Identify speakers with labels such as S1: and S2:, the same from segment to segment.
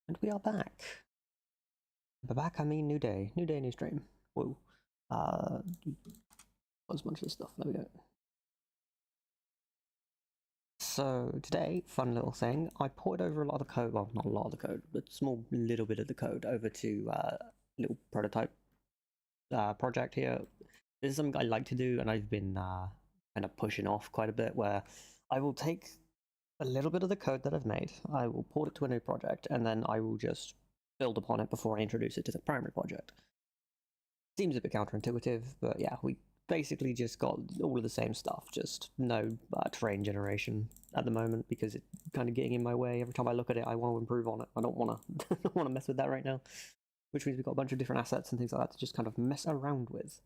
S1: And we are back. By back, I mean new day, new stream. Whoa. Close a bunch of stuff. There we go. So today, fun little thing. I ported over a lot of the code. Well, not a lot of the code, but small little bit of the code over to a little prototype project here. This is something I like to do, and I've been kind of pushing off quite a bit. Where I will take a little bit of the code that I've made, I will port it to a new project, and then I will just build upon it before I introduce it to the primary project. Seems a bit counterintuitive, but yeah, we basically just got all of the same stuff, just no terrain generation at the moment because it's kind of getting in my way. Every time I look at it, I want to improve on it. I don't want to don't want to mess with that right now, which means we've got a bunch of different assets and things like that to just kind of mess around with.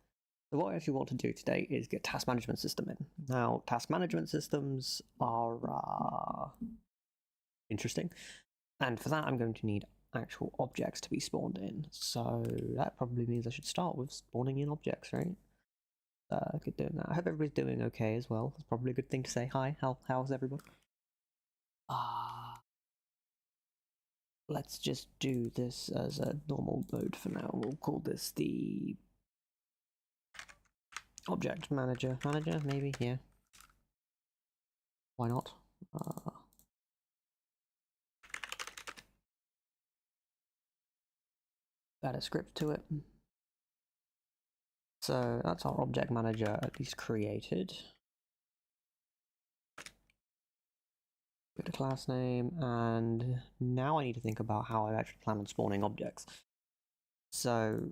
S1: So what I actually want to do today is get task management system in. Now, task management systems are interesting, and for that I'm going to need actual objects to be spawned in. So that probably means I should start with spawning in objects, right? Good doing that. I hope everybody's doing okay as well. It's probably a good thing to say hi. How's everybody? Let's just do this as a normal mode for now. We'll call this the object manager. Manager, maybe, yeah. Why not? Add a script to it. So that's our object manager at least created. Get a class name, and now I need to think about how I actually plan on spawning objects. So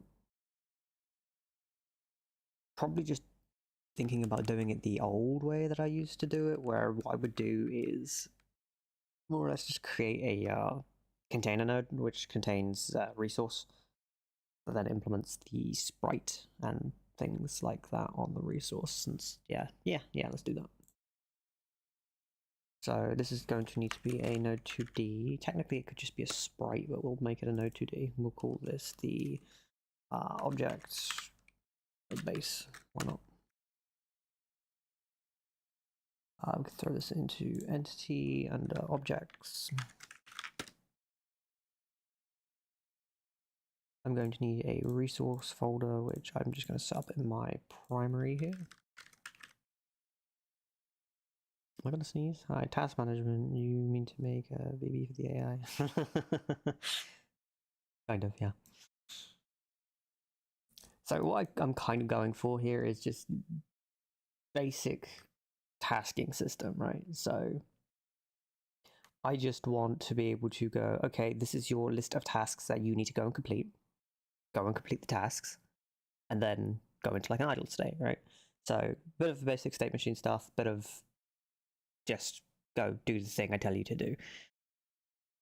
S1: probably just thinking about doing it the old way that I used to do it, where what I would do is more or less just create a container node which contains resource that then implements the sprite and things like that on the resource. And yeah, let's do that. So this is going to need to be a node 2D. Technically it could just be a sprite, but we'll make it a node 2D. We'll call this the object base. Why not? We can throw this into entity under objects. I'm going to need a resource folder, which I'm just going to set up in my primary here. Am I going to sneeze? Hi, task management. You mean to make a VB for the AI? Kind of, yeah. So what I'm kind of going for here is just basic tasking system, right? So I just want to be able to go, okay, this is your list of tasks that you need to go and complete. Go and complete the tasks, and then go into like an idle state, right? So a bit of the basic state machine stuff, bit of just go do the thing I tell you to do.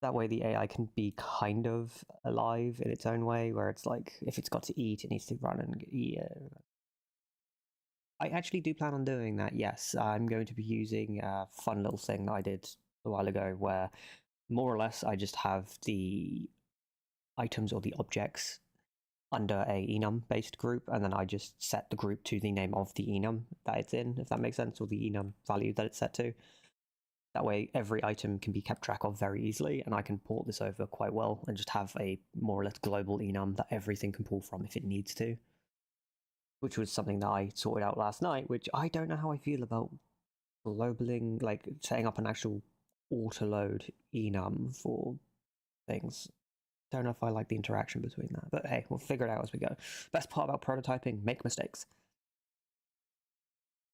S1: That way the AI can be kind of alive in its own way, where it's like, if it's got to eat, it needs to run and eat. I actually do plan on doing that, yes. I'm going to be using a fun little thing that I did a while ago, where more or less I just have the items or the objects under a enum-based group, and then I just set the group to the name of the enum that it's in, if that makes sense, or the enum value that it's set to. That way every item can be kept track of very easily, and I can port this over quite well and just have a more or less global enum that everything can pull from if it needs to. Which was something that I sorted out last night, which I don't know how I feel about globaling, like setting up an actual auto-load enum for things. Don't know if I like the interaction between that, but hey, we'll figure it out as we go. Best part about prototyping, make mistakes.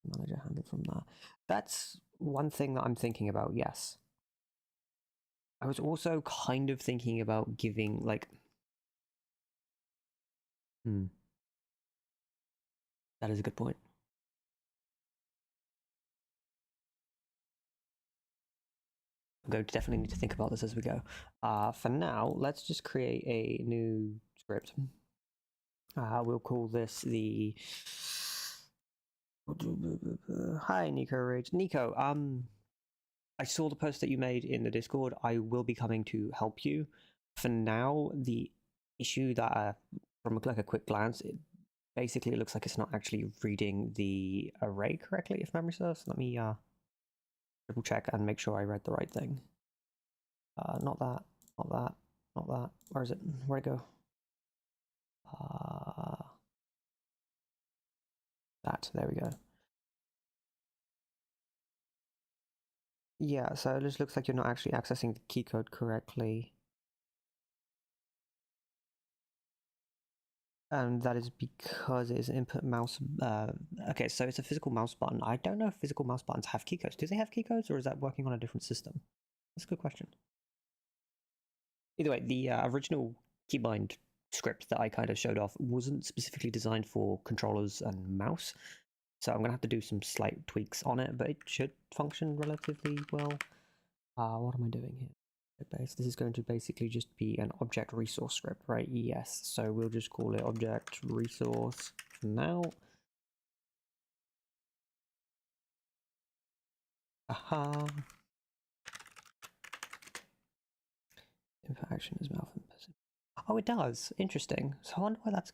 S1: Manager handle from that. That's one thing that I'm thinking about, yes. I was also kind of thinking about giving, like... That is a good point. I'm going to definitely need to think about this as we go. For now, let's just create a new script. We'll call this the... Hi, Nico Rage. Nico, I saw the post that you made in the Discord. I will be coming to help you. For now, the issue that, from like a quick glance, it basically looks like it's not actually reading the array correctly, if memory serves. Let me triple check and make sure I read the right thing. Not that, not that. not that. Where is it? Where'd it go? That, there we go. Yeah, so it just looks like you're not actually accessing the key code correctly. And that is because it is an input mouse. Okay, so it's a physical mouse button. I don't know if physical mouse buttons have key codes. Do they have key codes, or is that working on a different system? That's a good question. Either way, the original keybind script that I kind of showed off wasn't specifically designed for controllers and mouse. So I'm going to have to do some slight tweaks on it, but it should function relatively well. What am I doing here? This is going to basically just be an object resource script, right? Yes, so we'll just call it object resource for now. Aha. Input action is mouth and person. Oh, it does. Interesting. So I wonder why that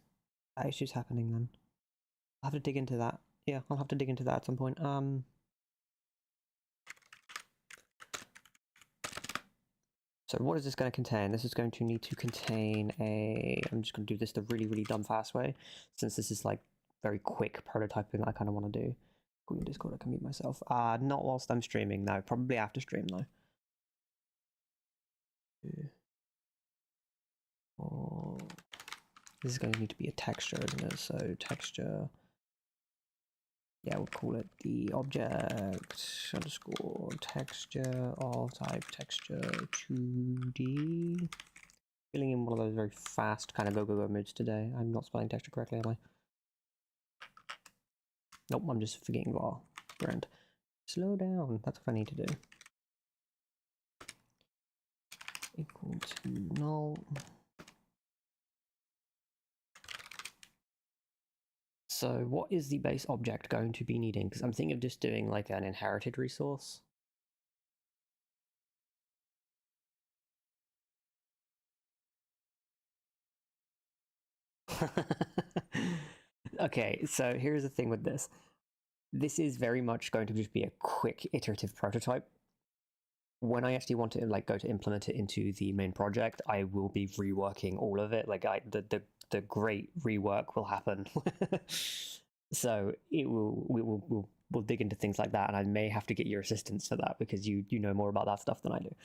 S1: issue's happening then. I'll have to dig into that. Yeah, I'll have to dig into that at some point. So what is this going to contain? This is going to need to contain a... I'm just going to do this the really, really dumb fast way, since this is like very quick prototyping that I kind of want to do. Cool, in Discord, I can mute myself. Not whilst I'm streaming, no. Probably after stream, though. Oh, this is going to need to be a texture, isn't it? So texture... Yeah, we'll call it the object underscore texture all type texture 2D. Feeling in one of those very fast kind of go moods today. I'm not spelling texture correctly, am I? Nope, I'm just forgetting var. Grand. Slow down, that's what I need to do. Equal to null. So what is the base object going to be needing? Because I'm thinking of just doing like an inherited resource. Okay, so here's the thing with this. This is very much going to just be a quick iterative prototype. When I actually want to like go to implement it into the main project, I will be reworking all of it. Like the great rework will happen. So it we'll dig into things like that, and I may have to get your assistance for that because you know more about that stuff than I do.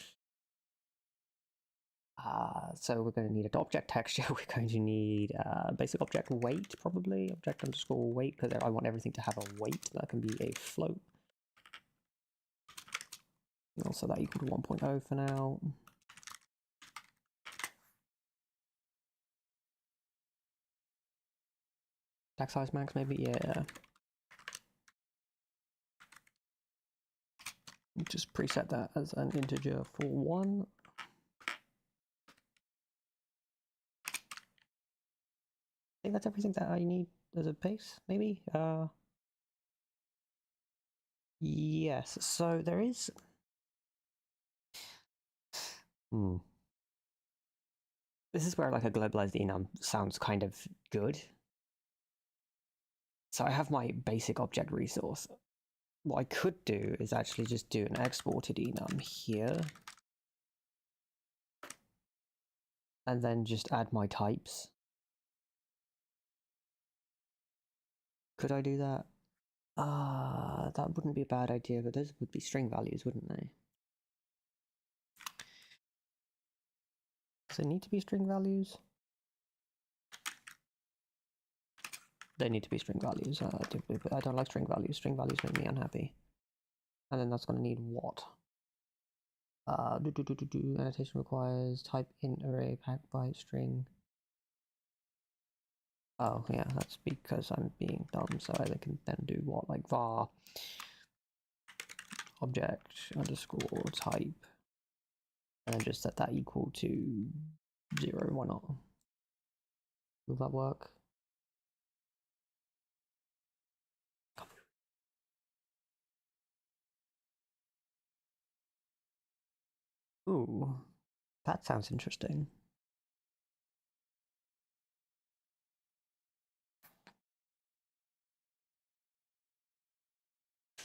S1: So we're going to need an object texture. We're going to need basic object weight, probably object underscore weight, because I want everything to have a weight. That can be a float. And also that equal to 1.0 for now. Stack size max, maybe, yeah. Just preset that as an integer for 1. I think that's everything that I need as a base, maybe? Yes, so there is... This is where like a globalized enum sounds kind of good. So I have my basic object resource. What I could do is actually just do an exported enum here. And then just add my types. Could I do that? That wouldn't be a bad idea, but those would be string values, wouldn't they? Does it need to be string values? They need to be string values. I don't like string values. String values make me unhappy. And then that's going to need what? Annotation requires type int array packed by string. Oh yeah, that's because I'm being dumb, so I can then do what, like var object underscore type, and then just set that equal to 0. Why not? Will that work? Ooh, that sounds interesting.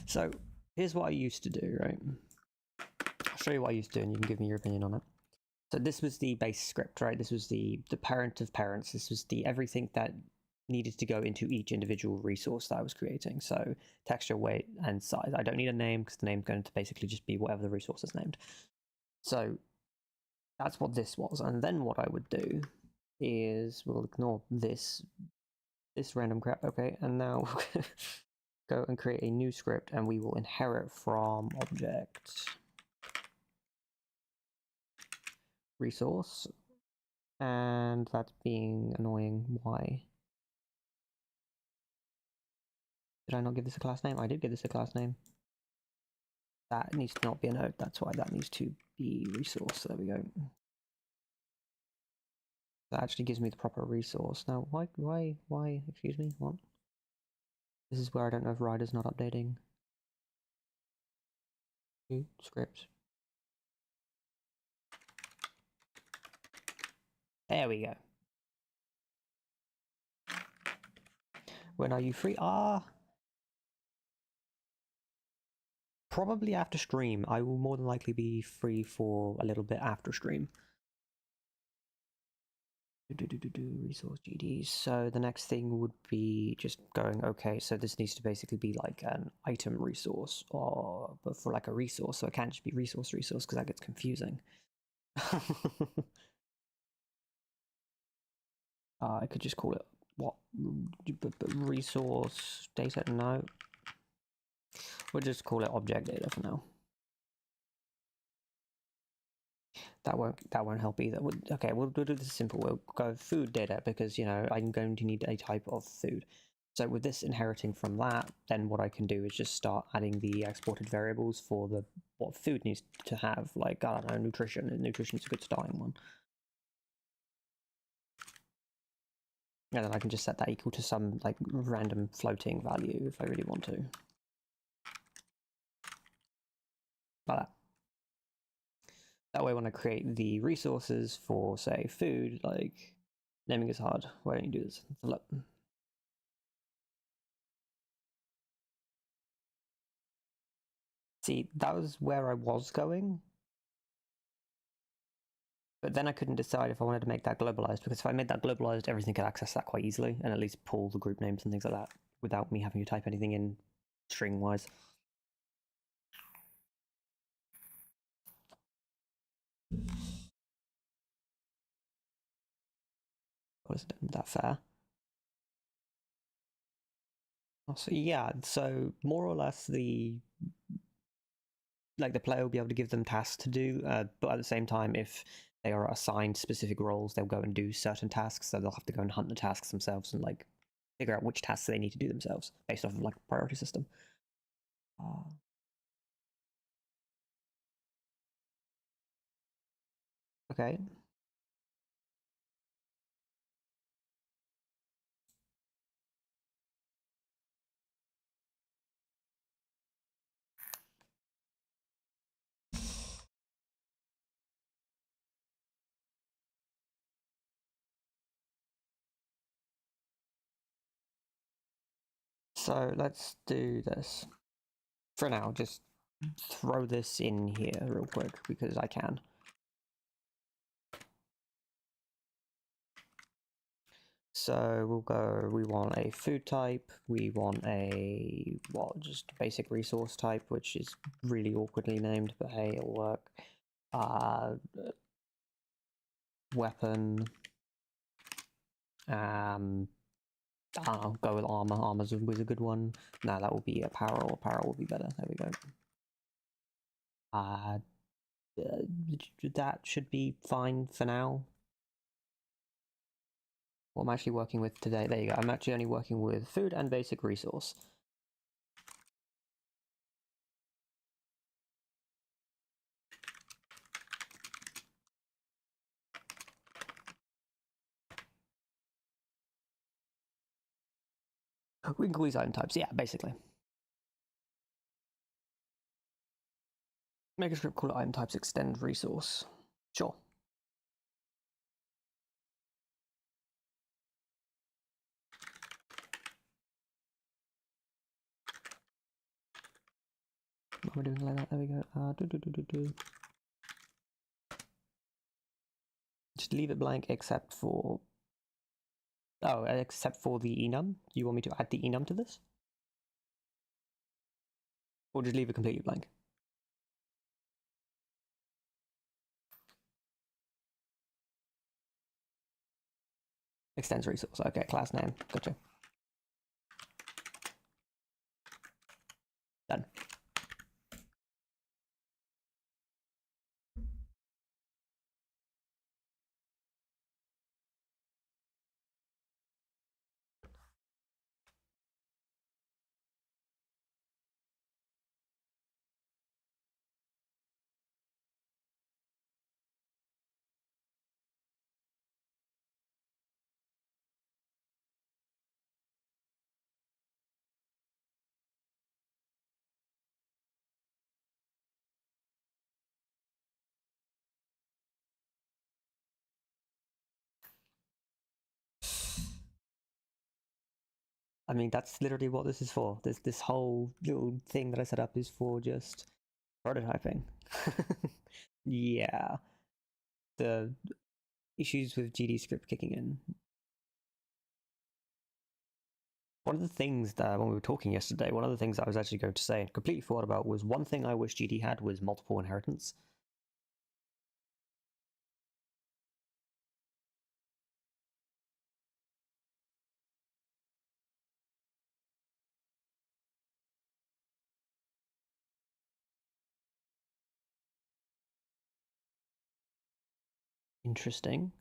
S1: So here's what I used to do, right? I'll show you what I used to do and you can give me your opinion on it. So this was the base script, right? This was the parent of parents. This was the everything that needed to go into each individual resource that I was creating. So texture, weight, and size. I don't need a name because the name's going to basically just be whatever the resource is named. So that's what this was. And then what I would do is we'll ignore this random crap. Okay, and now we'll go and create a new script, and we will inherit from object resource. And that's being annoying. Why? Did I not give this a class name? I did give this a class name. That needs to not be a node. That's why that needs to be resource. There we go. That actually gives me the proper resource. Now, why, excuse me, what? This is where I don't know if Rider's not updating. New script. There we go. When are you free? Probably after stream. I will more than likely be free for a little bit after stream. Resource GDs. So the next thing would be just going, okay, so this needs to basically be like an item resource, but for like a resource, so it can't just be resource because that gets confusing. I could just call it what? Resource data? No. We'll just call it object data for now. That won't help either. Okay, we'll do this simple. We'll go food data because, you know, I'm going to need a type of food. So with this inheriting from that, then what I can do is just start adding the exported variables for what food needs to have. Like, I don't know, nutrition. Nutrition's a good starting one. And then I can just set that equal to some like random floating value if I really want to. Like that. That way when I create the resources for, say, food, like, naming is hard. Why don't you do this? Look. See, that was where I was going. But then I couldn't decide if I wanted to make that globalized, because if I made that globalized, everything could access that quite easily, and at least pull the group names and things like that, without me having to type anything in string-wise. Wasn't that fair? So yeah, so more or less the player will be able to give them tasks to do, but at the same time, if they are assigned specific roles, they'll go and do certain tasks, so they'll have to go and hunt the tasks themselves and like figure out which tasks they need to do themselves based off of like a priority system. Okay. So let's do this. For now, just throw this in here real quick because I can. So we'll go, we want a food type, we want a, well, just basic resource type, which is really awkwardly named, but hey, it'll work. Weapon. I'll go with armor. Armor's always a good one. No, that will be apparel. Apparel will be better. There we go. That should be fine for now. What I'm actually working with today, there you go. I'm actually only working with food and basic resource. We can call these item types, yeah, basically. Make a script call it item types extend resource. Sure. What am I doing like that? There we go. Just leave it blank except for... Oh, except for the enum? You want me to add the enum to this? Or just leave it completely blank? Extends resource. Okay, class name. Gotcha. Done. I mean, that's literally what this is for. This whole little thing that I set up is for just prototyping. Yeah. The issues with GD script kicking in. One of the things that, when we were talking yesterday, one of the things I was actually going to say and completely forgot about was one thing I wish GD had was multiple inheritance. Interesting.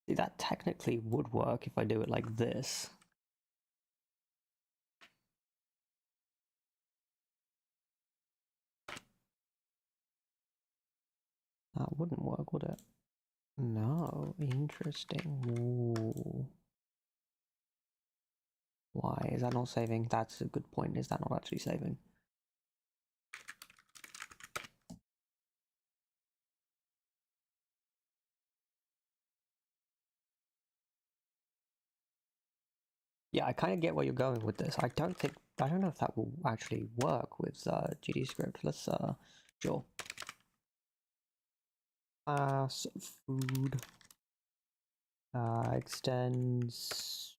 S1: See, that technically would work if I do it like this. That wouldn't work, would it? No. Interesting. Ooh. Why? Is that not saving? That's a good point. Is that not actually saving? Yeah, I kind of get where you're going with this. I don't know if that will actually work with GD script. Let's sure. Class food extends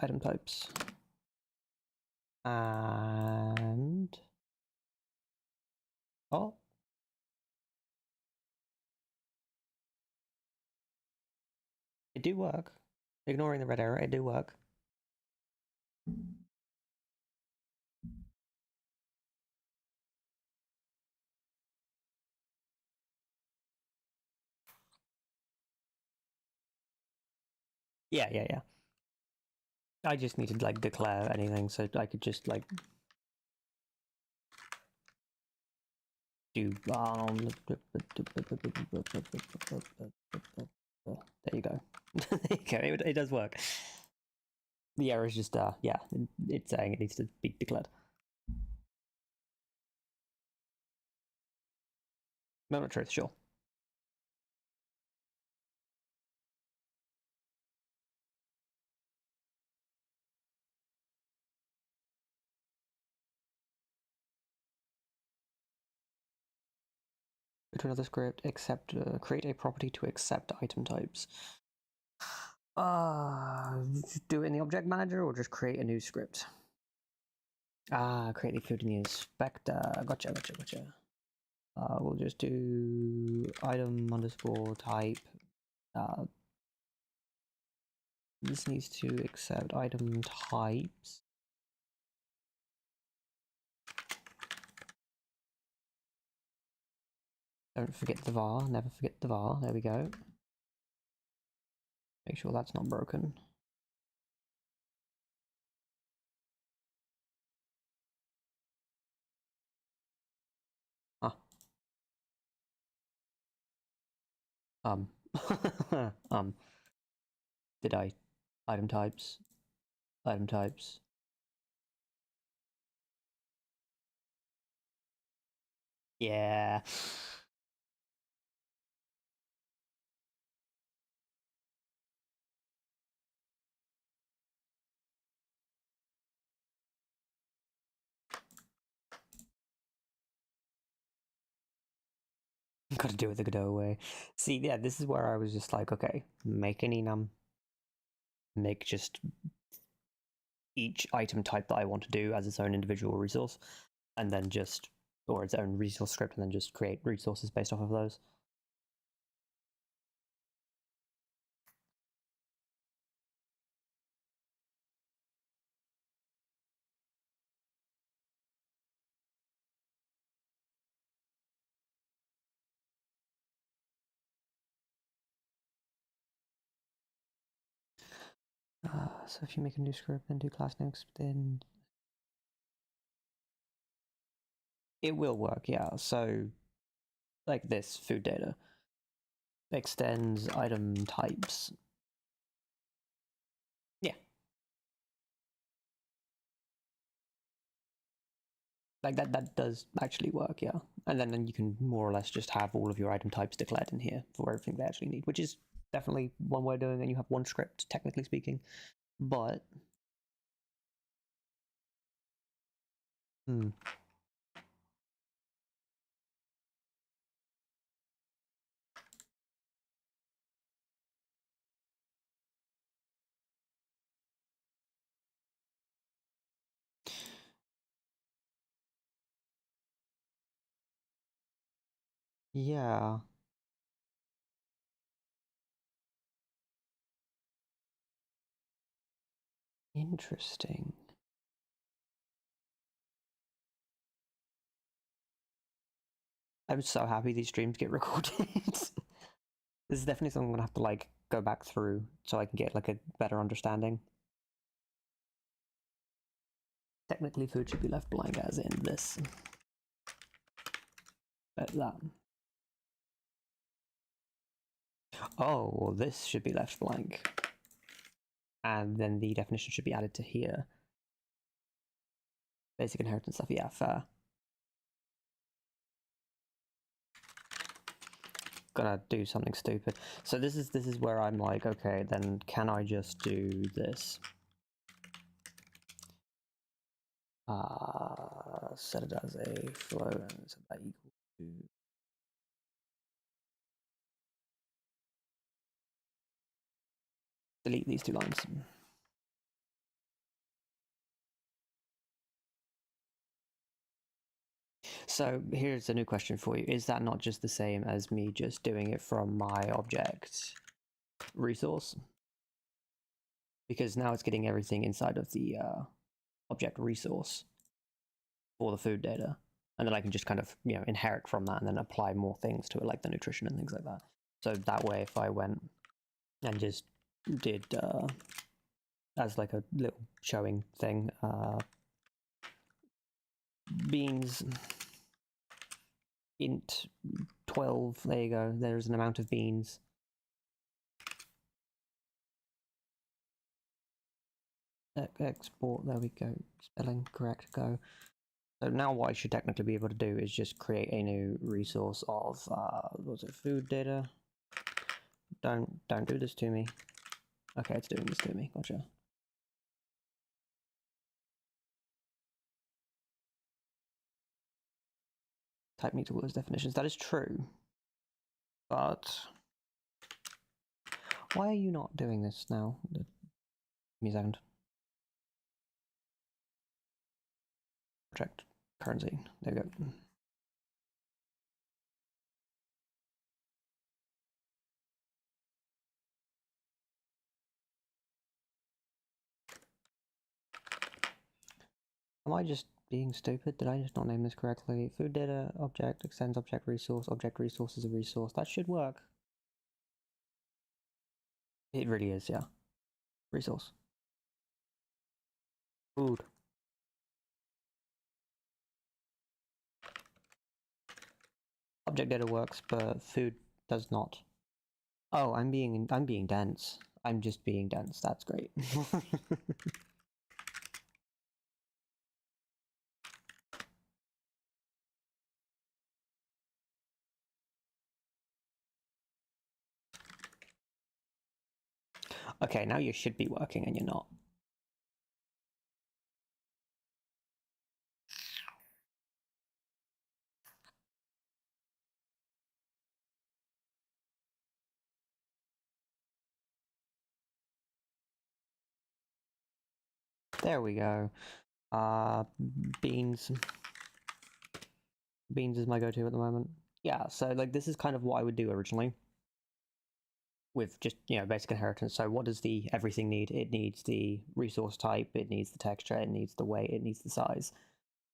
S1: item types and oh, it do work. Ignoring the red error, it do work. Yeah. I just need to like declare anything, so I could just like do there you go. There you go. It does work. The error is just yeah, it's saying it needs to be declared. Moment of truth, sure. Go to another script, accept, create a property to accept item types. Do it in the object manager or just create a new script? Create the field in the inspector. Gotcha. We'll just do item underscore type. This needs to accept item types. Don't forget the var, never forget the var. There we go. Make sure that's not broken. Did I? Item types. Yeah. Got to do it the Godot way. See, yeah, this is where I was just like, okay, make an enum, make just each item type that I want to do as its own individual resource, and then just, or its own resource script, and then just create resources based off of those. So if you make a new script, then do class next, then it will work, yeah. So like this, food data extends item types. Yeah. Like that does actually work, yeah. And then you can more or less just have all of your item types declared in here for everything they actually need, which is definitely one way of doing it, and you have one script, technically speaking. But yeah, interesting. I'm so happy these streams get recorded. This is definitely something I'm gonna have to like go back through so I can get like a better understanding. Technically, food should be left blank as in this. But that. Oh, well, this should be left blank. And then the definition should be added to here. Basic inheritance stuff, yeah, fair. Gonna do something stupid. So this is where I'm like, okay, then can I just do this? Set it as a flow and set that equal to delete these two lines. So here's a new question for you. Is that not just the same as me just doing it from my object resource? Because now it's getting everything inside of the object resource for the food data. And then I can just kind of, inherit from that and then apply more things to it, like the nutrition and things like that. So that way, if I went and just did, as like a little showing thing, beans, int 12, there you go, there's an amount of beans. Export, there we go, spelling correct, go. So now what I should technically be able to do is just create a new resource of, was it food data? Don't do this to me. Okay, it's doing this to me, gotcha. Type needs all those definitions, that is true. But why are you not doing this now? Give me a second. Project currency, there we go. Am I just being stupid? Did I just not name this correctly? Food data object extends object resource is a resource. That should work. It really is, yeah. Resource. Food. Object data works, but food does not. Oh, I'm being dense. I'm just being dense. That's great. Okay, now you should be working and you're not. There we go. Beans. Beans is my go-to at the moment. Yeah, so like this is kind of what I would do originally with just, you know, basic inheritance. So what does the everything need? It needs the resource type, it needs the texture, it needs the weight, it needs the size.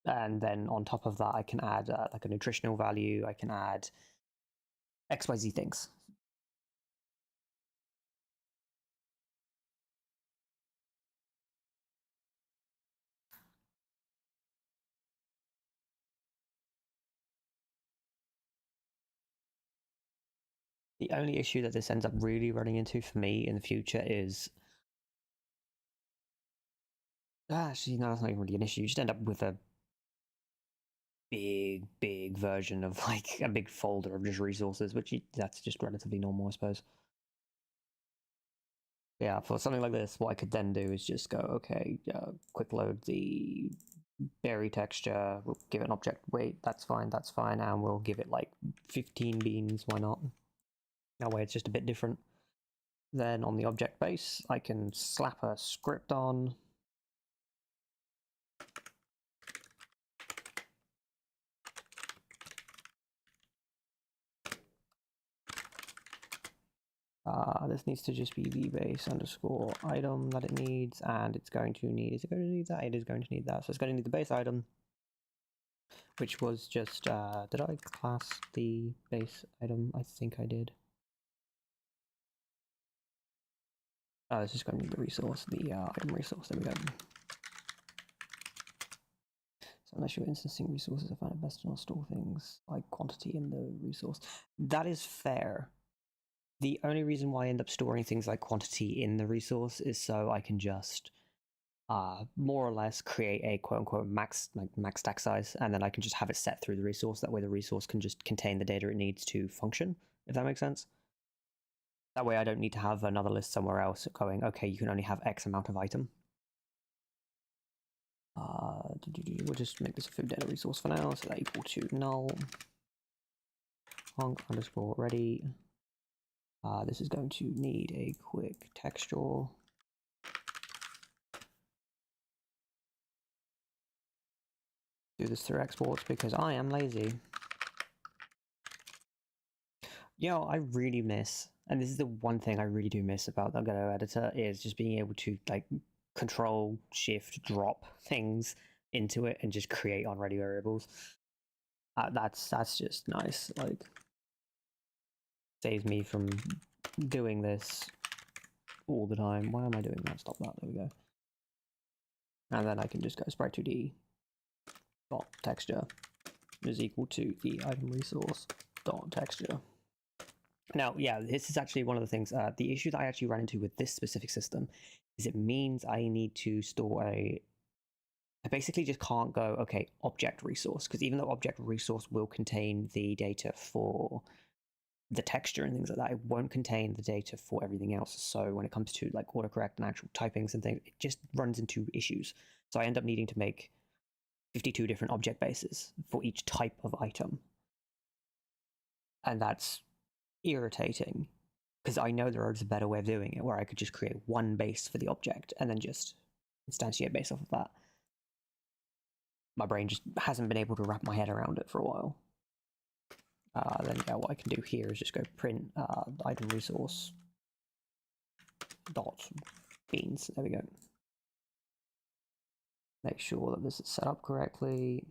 S1: And then on top of that, I can add like a nutritional value, I can add XYZ things. The only issue that this ends up really running into for me in the future is actually, no, that's not even really an issue. You just end up with a big version of like a big folder of just resources, which that's just relatively normal, I suppose. Yeah, for something like this, what I could then do is just go, okay, quick load the berry texture, we'll give it an object weight, that's fine, and we'll give it like 15 beans, why not? That way it's just a bit different. Then on the object base, I can slap a script on. This needs to just be the base underscore item that it needs, and it's going to need, is it going to need that? It is going to need that. So it's going to need the base item, which was just, did I class the base item? I think I did. Oh, it's just going to need the resource, the item resource, there we go. So unless you're instancing resources, I find it best to not store things like quantity in the resource. That is fair. The only reason why I end up storing things like quantity in the resource is so I can just more or less create a quote-unquote max stack size, and then I can just have it set through the resource. That way the resource can just contain the data it needs to function, if that makes sense. That way I don't need to have another list somewhere else going, okay, you can only have X amount of item. We'll just make this a food data resource for now, so that equal to null honk underscore ready. This is going to need a quick textual. Do this through exports because I am lazy. You know, I really miss, and this is the one thing I really do miss about the Go editor, is just being able to like control shift drop things into it and just create on ready variables. That's just nice. Like, saves me from doing this all the time. Why am I doing that? Stop that. There we go. And then I can just go sprite2d dot texture is equal to the item resource dot texture. Now, yeah, this is actually one of the things. The issue that I actually ran into with this specific system is it means I need to store I basically just can't go, okay, object resource, because even though object resource will contain the data for the texture and things like that, it won't contain the data for everything else. So when it comes to like autocorrect and actual typings and things, it just runs into issues. So I end up needing to make 52 different object bases for each type of item. And that's irritating, because I know there is a better way of doing it where I could just create one base for the object and then just instantiate based off of that. My brain just hasn't been able to wrap my head around it for a while. Then yeah, what I can do here is just go print item resource dot beans. There we go. Make sure that this is set up correctly.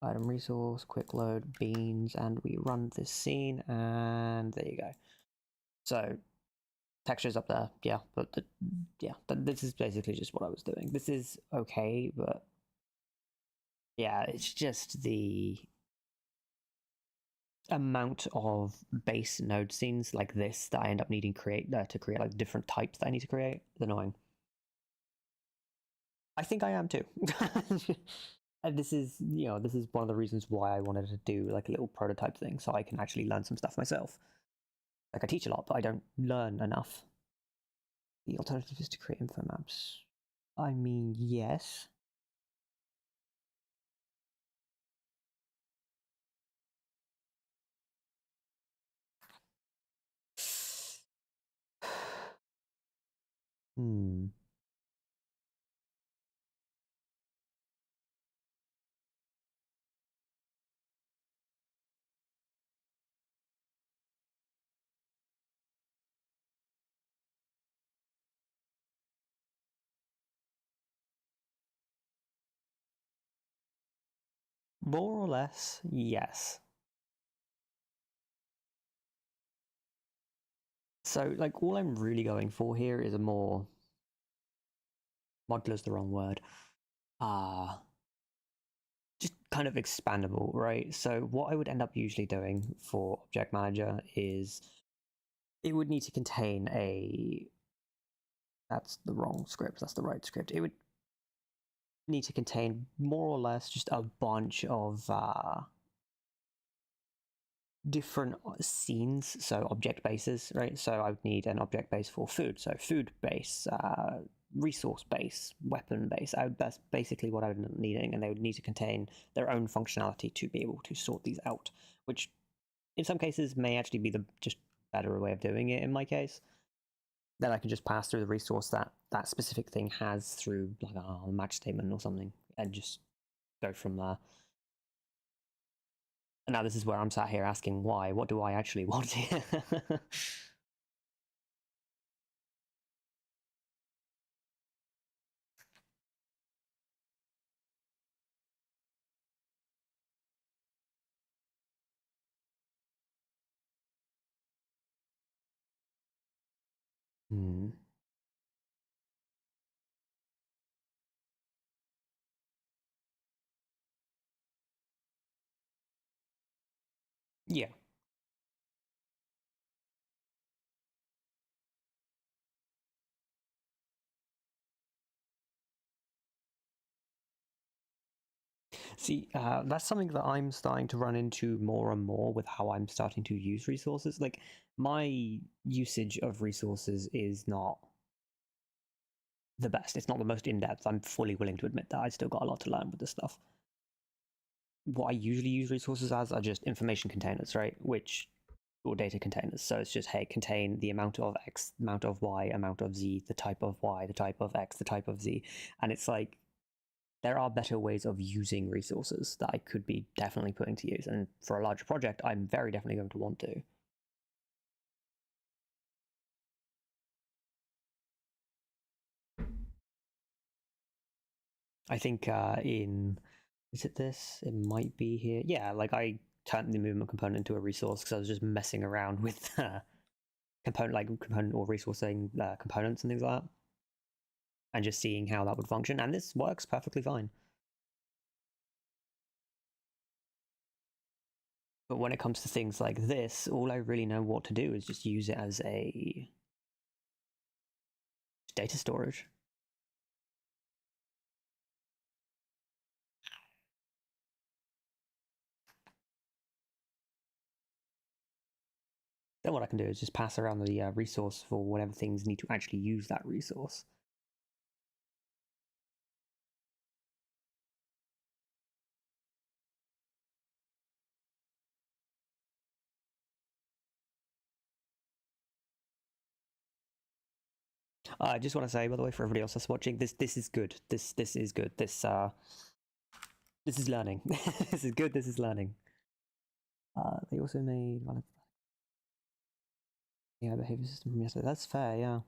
S1: Item resource, quick load, beans, and we run this scene, and there you go. So texture's up there, yeah, but this is basically just what I was doing. This is okay, but yeah, it's just the amount of base node scenes like this that I end up needing to create like different types that I need to create. It's annoying. I think I am too. And this is one of the reasons why I wanted to do like a little prototype thing, so I can actually learn some stuff myself. Like, I teach a lot, but I don't learn enough. The alternative is to create info maps. I mean, yes. Hmm. More or less, yes. So, like, all I'm really going for here is a more modular's the wrong word. Just kind of expandable, right? So what I would end up usually doing for Object Manager is it would need to contain a... That's the wrong script, that's the right script. It would need to contain more or less just a bunch of different scenes, so object bases, right? So I would need an object base for food, so food base, resource base, weapon base. That's basically what I would end up needing, and they would need to contain their own functionality to be able to sort these out, which in some cases may actually be the just better way of doing it in my case. Then I can just pass through the resource that that specific thing has through like a match statement or something, and just go from there. And now this is where I'm sat here asking why. What do I actually want here? Hmm. Yeah. See, that's something that I'm starting to run into more and more with how I'm starting to use resources. Like, my usage of resources is not the best. It's not the most in-depth. I'm fully willing to admit that. I still got a lot to learn with this stuff. What I usually use resources as are just information containers, right? Or data containers. So it's just, hey, contain the amount of X, amount of Y, amount of Z, the type of Y, the type of X, the type of Z. And it's like, there are better ways of using resources that I could be definitely putting to use. And for a larger project, I'm very definitely going to want to. I think is it this? It might be here. Yeah, like I turned the movement component into a resource because I was just messing around with component or resourcing components and things like that, and just seeing how that would function. And this works perfectly fine. But when it comes to things like this, all I really know what to do is just use it as a data storage. Then what I can do is just pass around the resource for whatever things need to actually use that resource. I just want to say, by the way, for everybody else that's watching, this is good. This is good. This is learning. This is good. This is learning. They also made behavior system from yesterday. That's fair. Yeah.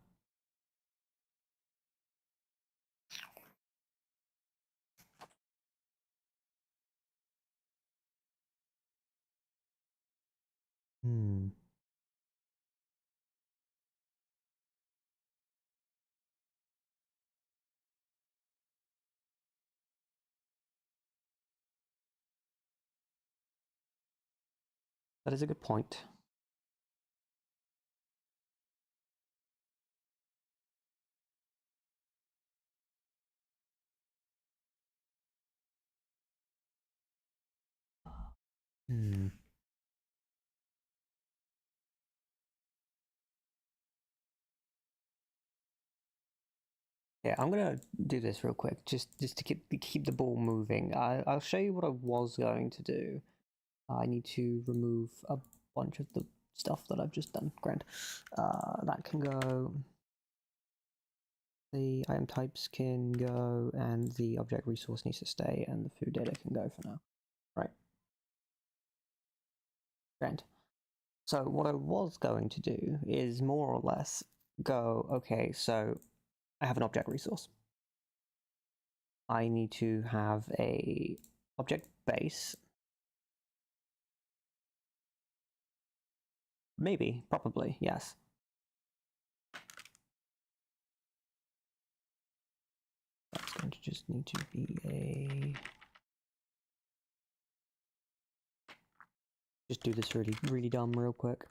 S1: Hmm. That is a good point. Hmm. Yeah, I'm gonna do this real quick, just to keep the ball moving. I'll show you what I was going to do. I need to remove a bunch of the stuff that I've just done. Grand. That can go. The item types can go, and the object resource needs to stay, and the food data can go for now. Right. Grand. So what I was going to do is more or less go, okay, so I have an object resource. I need to have a object base Maybe, probably, yes. That's going to just need to be a... Just do this really dumb real quick.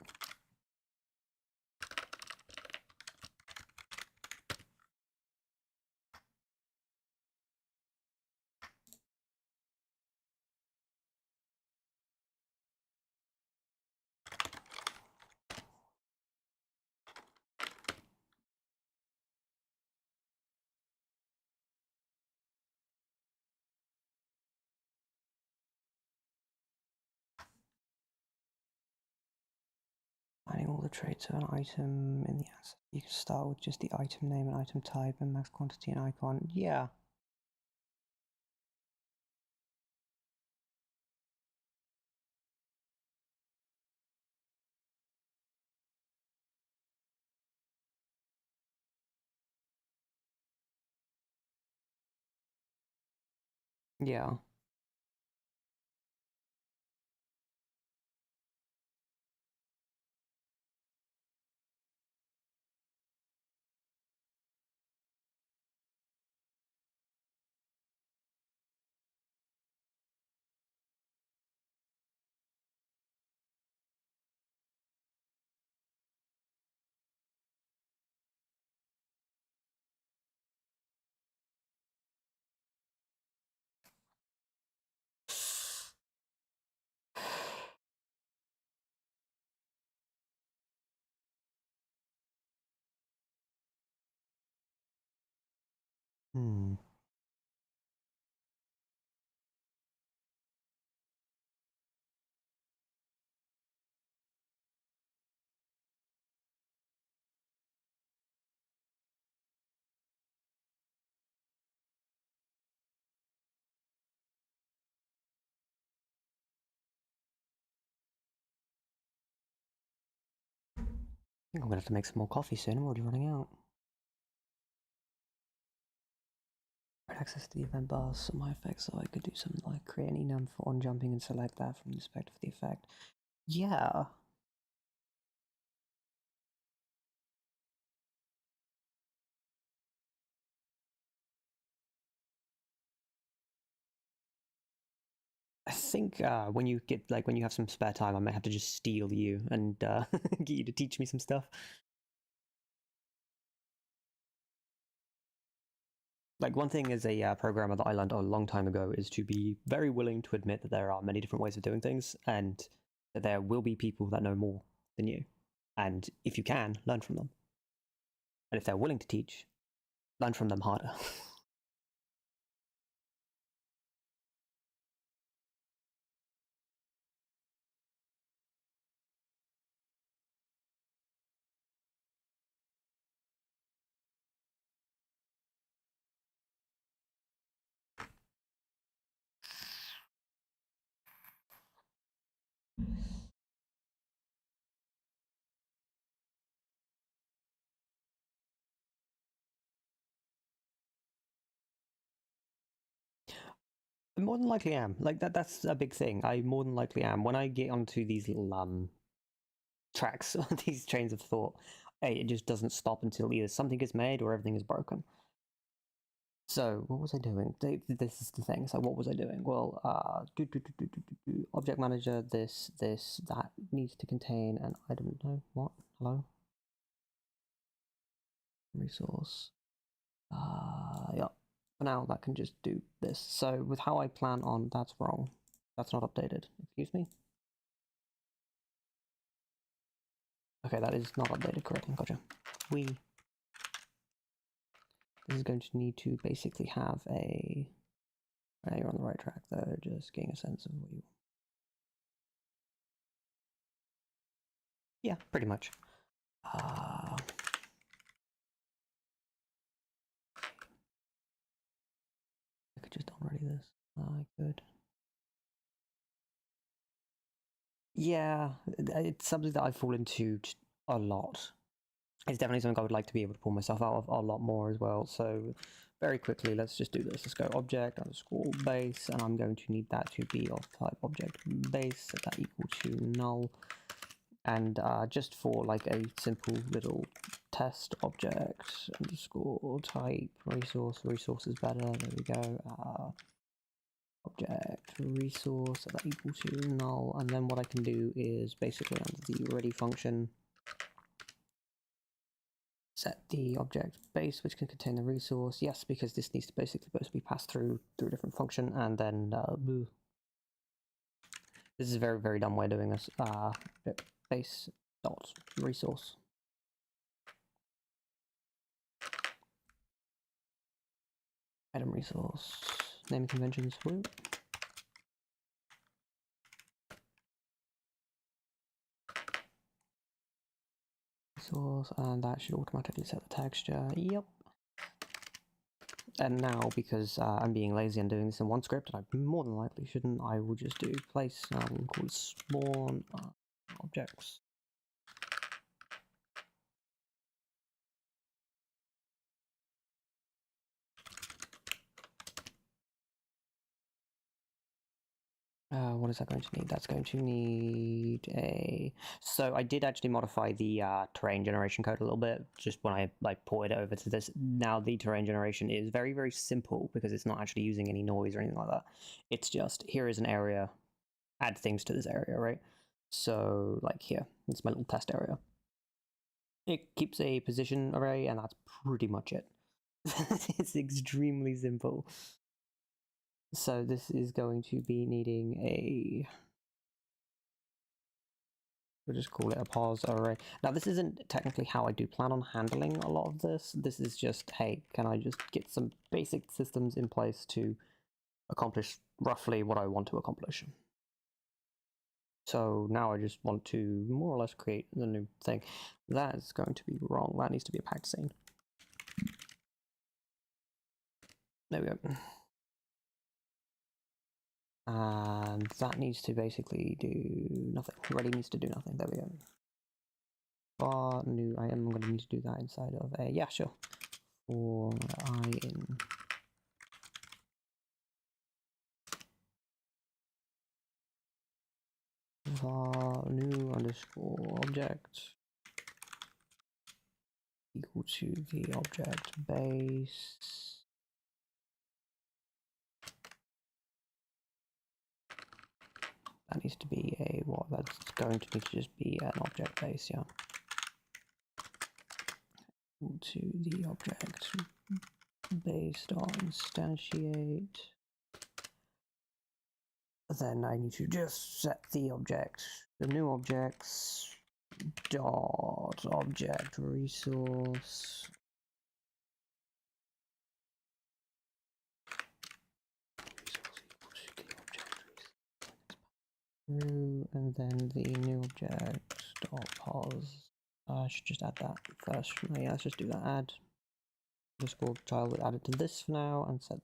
S1: Finding all the traits of an item in the asset. You can start with just the item name and item type and max quantity and icon. Yeah. Yeah. Hmm. I think I'm gonna have to make some more coffee soon. I'm already running out. Access to the event bars, so my effects, so I could do something like create an enum for on jumping and select that from the spec for the effect. Yeah. I think when you get when you have some spare time, I might have to just steal you and get you to teach me some stuff. Like one thing as a programmer that I learned a long time ago is to be very willing to admit that there are many different ways of doing things, and that there will be people that know more than you. And if you can, learn from them. And if they're willing to teach, learn from them harder. I more than likely am. Like that's a big thing. I more than likely am. When I get onto these little tracks, these trains of thought, it just doesn't stop until either something is made or everything is broken. So what was I doing? This is the thing. So what was I doing? Well, object manager. This that needs to contain an item. No, what? Hello. Resource. Yeah. For now, that can just do this. So with how I plan on, that's wrong. That's not updated. Excuse me. Okay, that is not updated correctly. Gotcha. This is going to need to basically have a... Right, you're on the right track though, just getting a sense of what you... Yeah, pretty much. I could just unready this. I could... Yeah, it's something that I fall into a lot. It's definitely something I would like to be able to pull myself out of a lot more as well. So very quickly, let's just do this. Let's go object underscore base, and I'm going to need that to be of type object base, set that equal to null. And just for like a simple little test, object underscore type resource is better. There we go. Object resource that equal to null, and then what I can do is basically under the ready function set the object base, which can contain the resource. Yes, because this needs to basically supposed to be passed through a different function, and then this is a very, very dumb way of doing this. Base dot resource. Item resource. Naming conventions. Woo. Resource, and that should automatically set the texture. Yep. And now, because I'm being lazy and doing this in one script, and I more than likely shouldn't, I will just do place called spawn objects. What is that going to need? That's going to need a... So I did actually modify the terrain generation code a little bit, just when I like ported it over to this. Now the terrain generation is very, very simple because it's not actually using any noise or anything like that. It's just, here is an area, add things to this area, right? So like here, it's my little test area. It keeps a position array, and that's pretty much it. It's extremely simple. So this is going to be needing a... we'll just call it a pause array. Now this isn't technically how I do plan on handling a lot of this. This is just, hey, can I just get some basic systems in place to accomplish roughly what I want to accomplish. So now I just want to more or less create the new thing. That is going to be wrong. That needs to be a packed scene. There we go. And that needs to basically do nothing. Ready needs to do nothing. There we go. Bar new. I am going to need to do that inside of a... yeah, sure. For I in... var new underscore object equal to the object base. That needs to be a what? That's going to need to just be an object base, yeah. Equal to the object base dot instantiate. Then I need to just set the object, the new objects dot object resource. And then the new object dot pause. I should just add that first. Yeah, let's just do that. Add underscore child added to this for now, and set.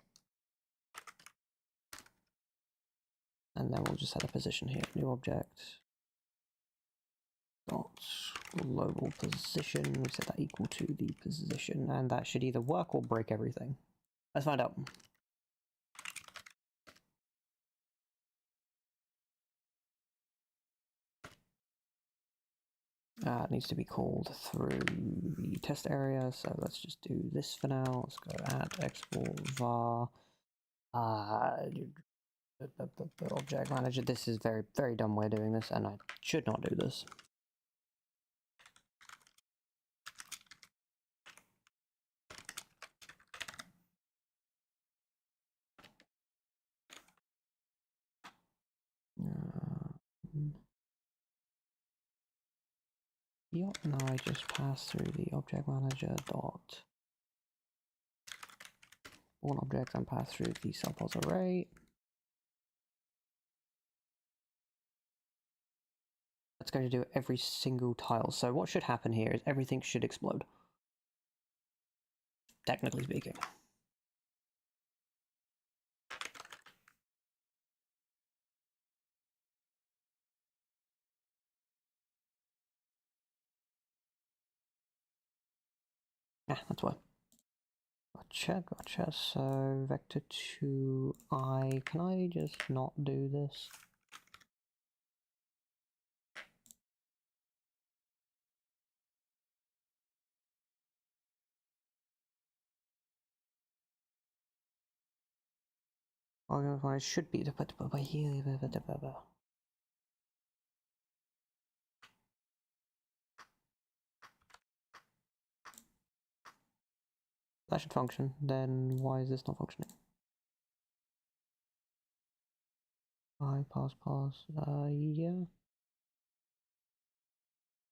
S1: And then we'll just set a position here. New object dot global position. We set that equal to the position, and that should either work or break everything. Let's find out. It needs to be called through the test area, so let's just do this for now. Let's go add export var the object manager. This is very, very dumb way of doing this, and I should not do this. Yep, now I just pass through the object manager dot one object and pass through the subpos array. That's going to do every single tile. So what should happen here is everything should explode. Technically speaking. Yeah, that's why. Gotcha. So vector 2i, can I just not do this? Well, it should be by here. That should function. Then why is this not functioning? Pause. Yeah.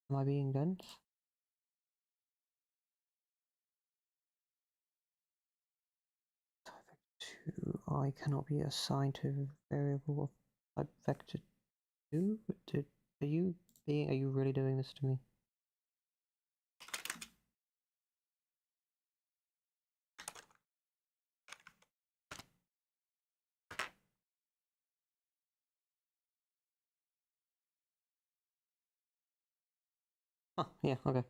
S1: Am I being dense? I cannot be assigned to variable of type vector 2? Are you really doing this to me? Oh, yeah, okay.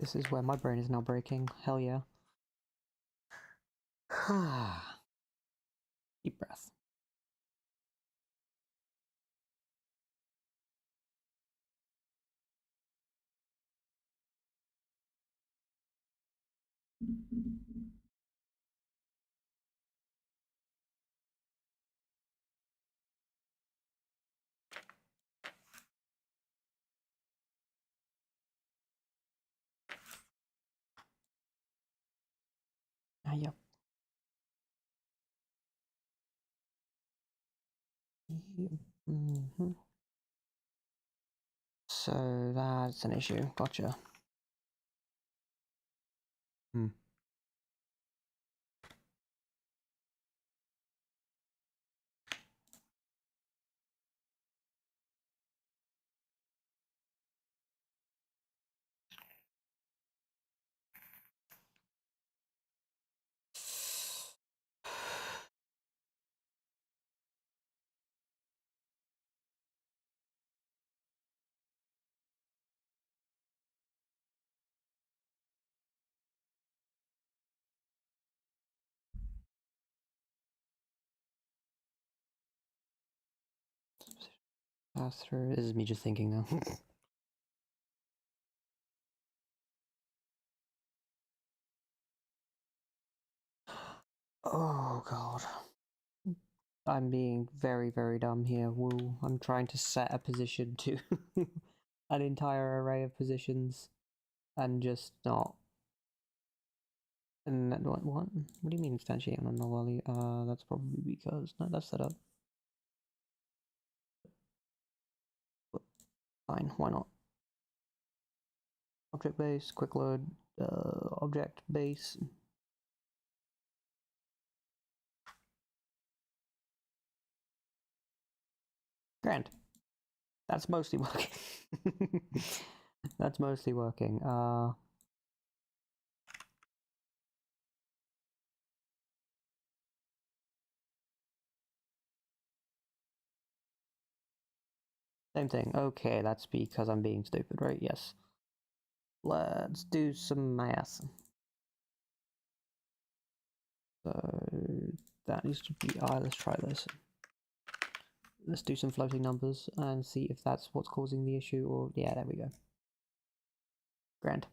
S1: This is where my brain is now breaking. Hell yeah. Deep breath. Yep. Mm-hmm. So that's an issue. Gotcha. Hmm. Pass through. This is me just thinking now. Oh god. I'm being very, very dumb here. Woo. I'm trying to set a position to an entire array of positions and just not. And what? What do you mean instantiate on anomaly? That's probably because no, that's set up. Fine, why not? Object base, quick load, object base. Grand. That's mostly working. That's mostly working. Same thing. Okay, that's because I'm being stupid, right? Yes. Let's do some math. So that needs to be let's try this. Let's do some floating numbers and see if that's what's causing the issue, or yeah, there we go. Grand.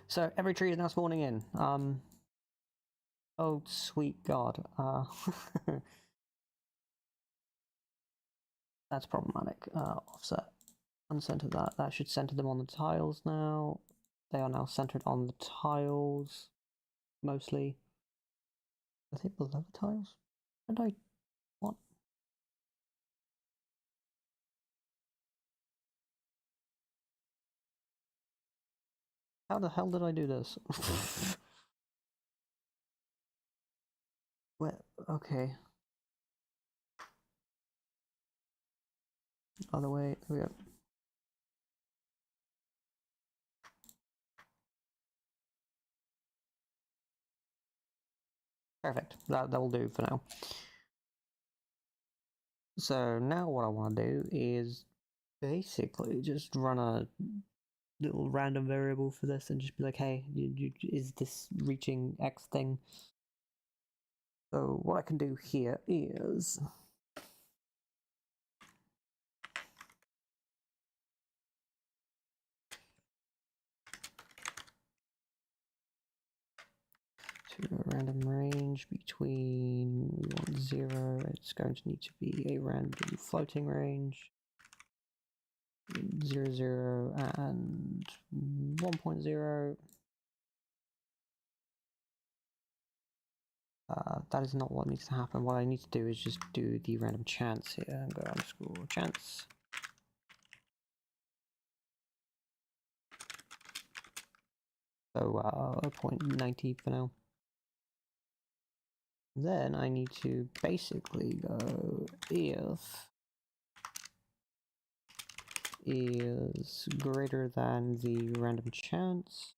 S1: So every tree is now spawning in. Oh sweet god. That's problematic. Offset. Uncenter that. That should center them on the tiles now. They are now centered on the tiles, mostly. Are they below the tiles? And I what? How the hell did I do this? Where? Okay. Other way. There we go. Perfect. That will do for now. So now what I want to do is basically just run a little random variable for this and just be like, hey, is this reaching X thing? So what I can do here is to a random range between, we want 0, it's going to need to be a random floating range, 0, 0 and 1.0. That is not what needs to happen. What I need to do is just do the random chance here and go underscore chance. So 0.90 for now. Then I need to basically go if is greater than the random chance.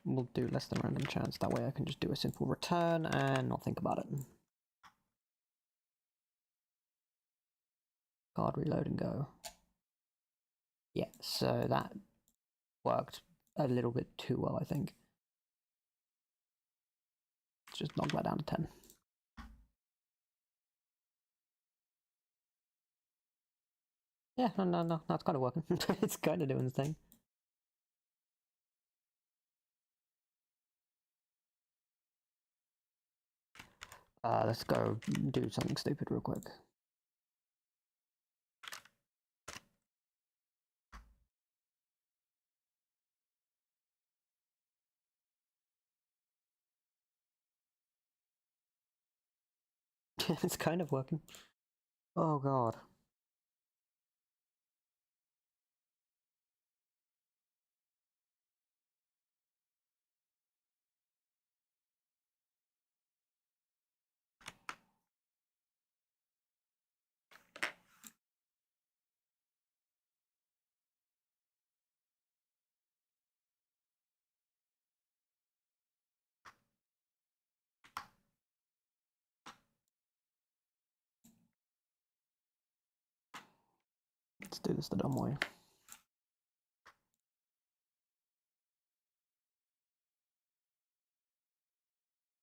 S1: We'll do less than random chance, that way I can just do a simple return and not think about it. Card reload and go. Yeah, so that worked a little bit too well, I think. Let's just knock that down to 10. Yeah, no, it's kind of working. It's kind of doing the thing. Let's go do something stupid real quick. It's kind of working. Oh god. Let's do this the dumb way.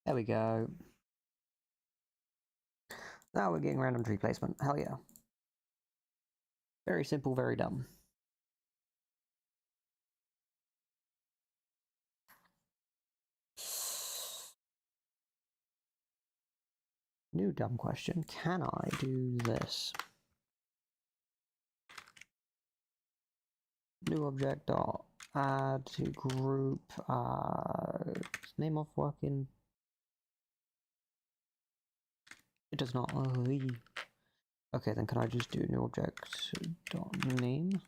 S1: There we go. Now we're getting random tree placement. Hell yeah. Very simple, very dumb. New dumb question. Can I do this? New object dot add to group name of working. It does not. Okay, then can I just do new object dot name?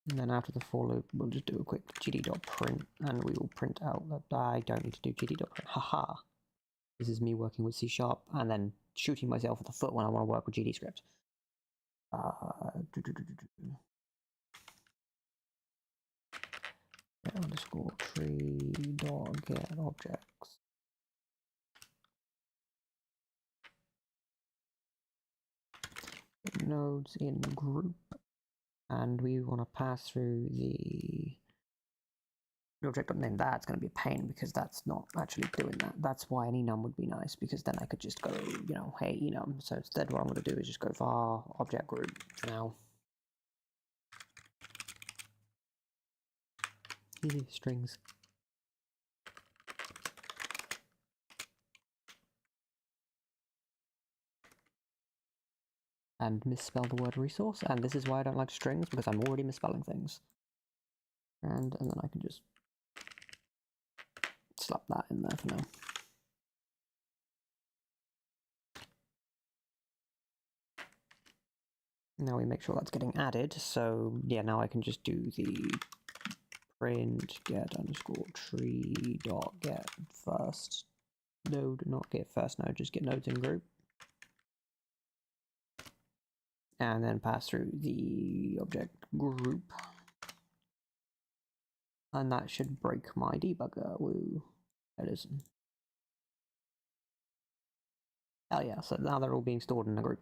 S1: And then after the for loop, we'll just do a quick gd.print, and we will print out that I don't need to do gd.print. Haha! This is me working with C# and then shooting myself in the foot when I want to work with GDScript. Get underscore tree dot get objects. Nodes in group, and we want to pass through the object.name. That's going to be a pain because that's not actually doing that. That's why an enum would be nice, because then I could just go, you know, hey enum. So instead what I'm going to do is just go var object group for now. Strings. And misspell the word resource, and this is why I don't like strings, because I'm already misspelling things. And then I can just slap that in there for now. Now we make sure that's getting added, so yeah, now I can just do the print get underscore tree dot get first node, not get first node, just get nodes in group. And then pass through the object group. And that should break my debugger. Woo. That is. Oh yeah, so now they're all being stored in a group.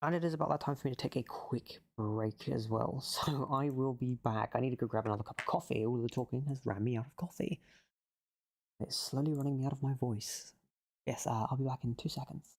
S1: And it is about that time for me to take a quick break as well, so I will be back. I need to go grab another cup of coffee. All the talking has ran me out of coffee. It's slowly running me out of my voice. Yes, I'll be back in 2 seconds.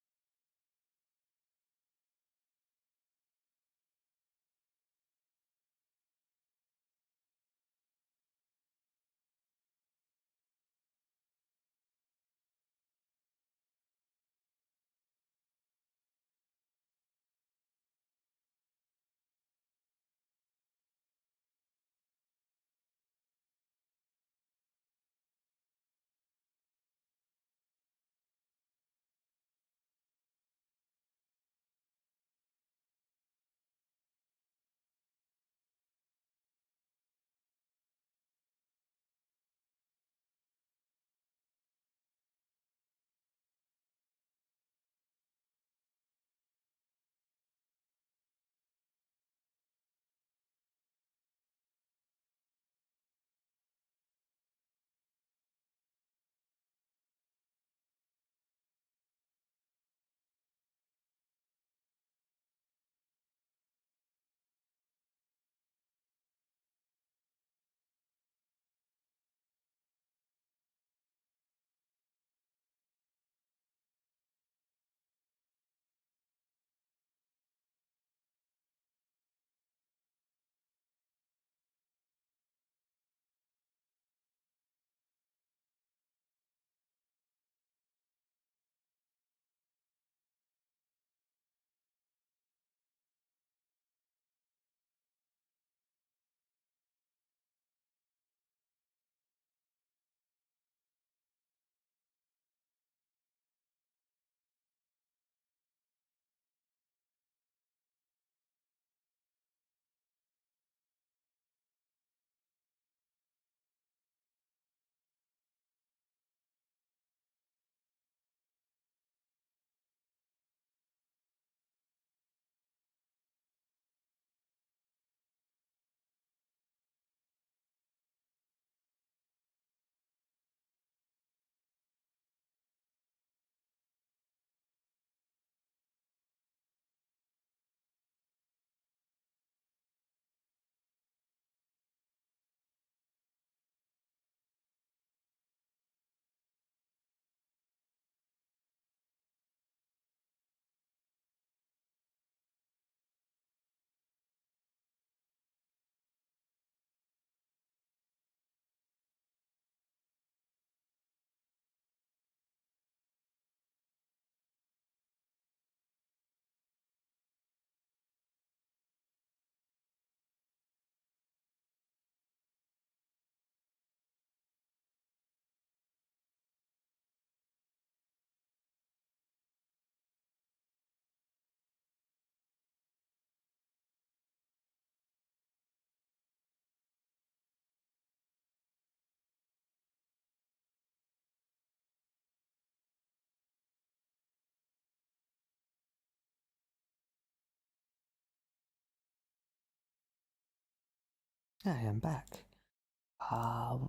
S1: I am back.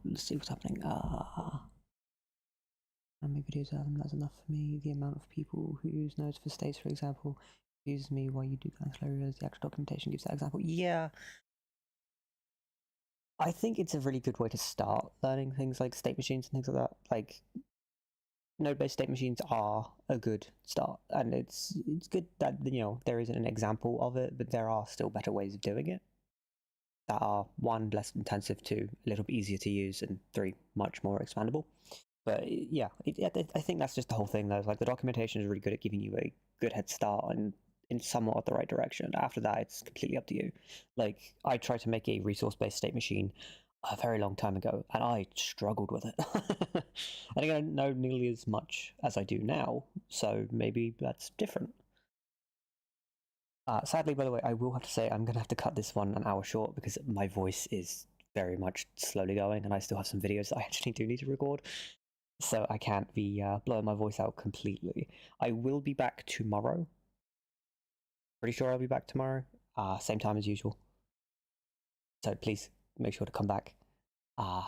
S1: Let's see what's happening. How many videos are that's enough for me? The amount of people who use nodes for states, for example, uses me why you do that slowly as the actual documentation gives that example. Yeah, I think it's a really good way to start learning things like state machines and things like that. Like node-based state machines are a good start, and it's good that there isn't an example of it, but there are still better ways of doing it that are one, less intensive, two, a little bit easier to use, and three, much more expandable. But yeah, I think that's just the whole thing though. Like the documentation is really good at giving you a good head start and in somewhat of the right direction. After that, it's completely up to you. Like I tried to make a resource-based state machine a very long time ago, and I struggled with it. I think I don't know nearly as much as I do now, so maybe that's different. Sadly, by the way, I will have to say I'm going to have to cut this one an hour short because my voice is very much slowly going, and I still have some videos that I actually do need to record. So I can't be blowing my voice out completely. I will be back tomorrow. Pretty sure I'll be back tomorrow. Same time as usual. So please make sure to come back. I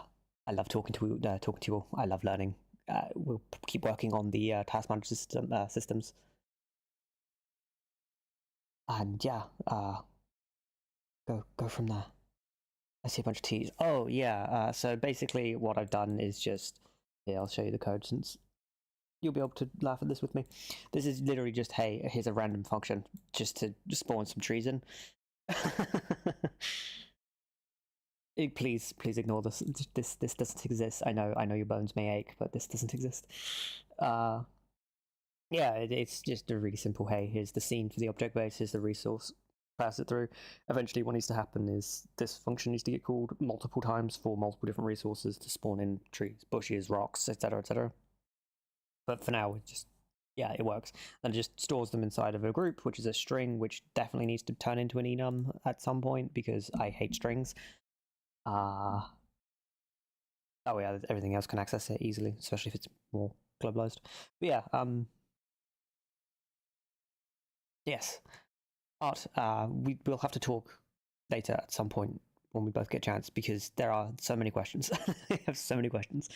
S1: love talking to you all. I love learning we'll keep working on the task manager systems. And yeah, go from there. I see a bunch of T's. Oh yeah, so basically what I've done is just, yeah, I'll show you the code since you'll be able to laugh at this with me. This is literally just, hey, here's a random function just to spawn some trees in. Please ignore this. This doesn't exist. I know your bones may ache, but this doesn't exist. Yeah, it's just a really simple, hey, here's the scene for the object base, here's the resource, pass it through. Eventually what needs to happen is this function needs to get called multiple times for multiple different resources to spawn in trees, bushes, rocks, etc, etc. But for now, it just, yeah, it works. And it just stores them inside of a group, which is a string, which definitely needs to turn into an enum at some point, because I hate strings. Oh yeah, everything else can access it easily, especially if it's more globalized. But yeah, yes. Art, we'll have to talk later at some point when we both get a chance, because there are so many questions. I have so many questions.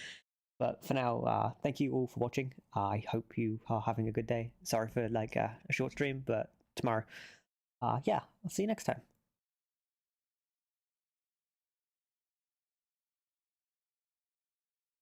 S1: But for now, thank you all for watching. I hope you are having a good day. Sorry for like a short stream, but tomorrow. Yeah, I'll see you next time.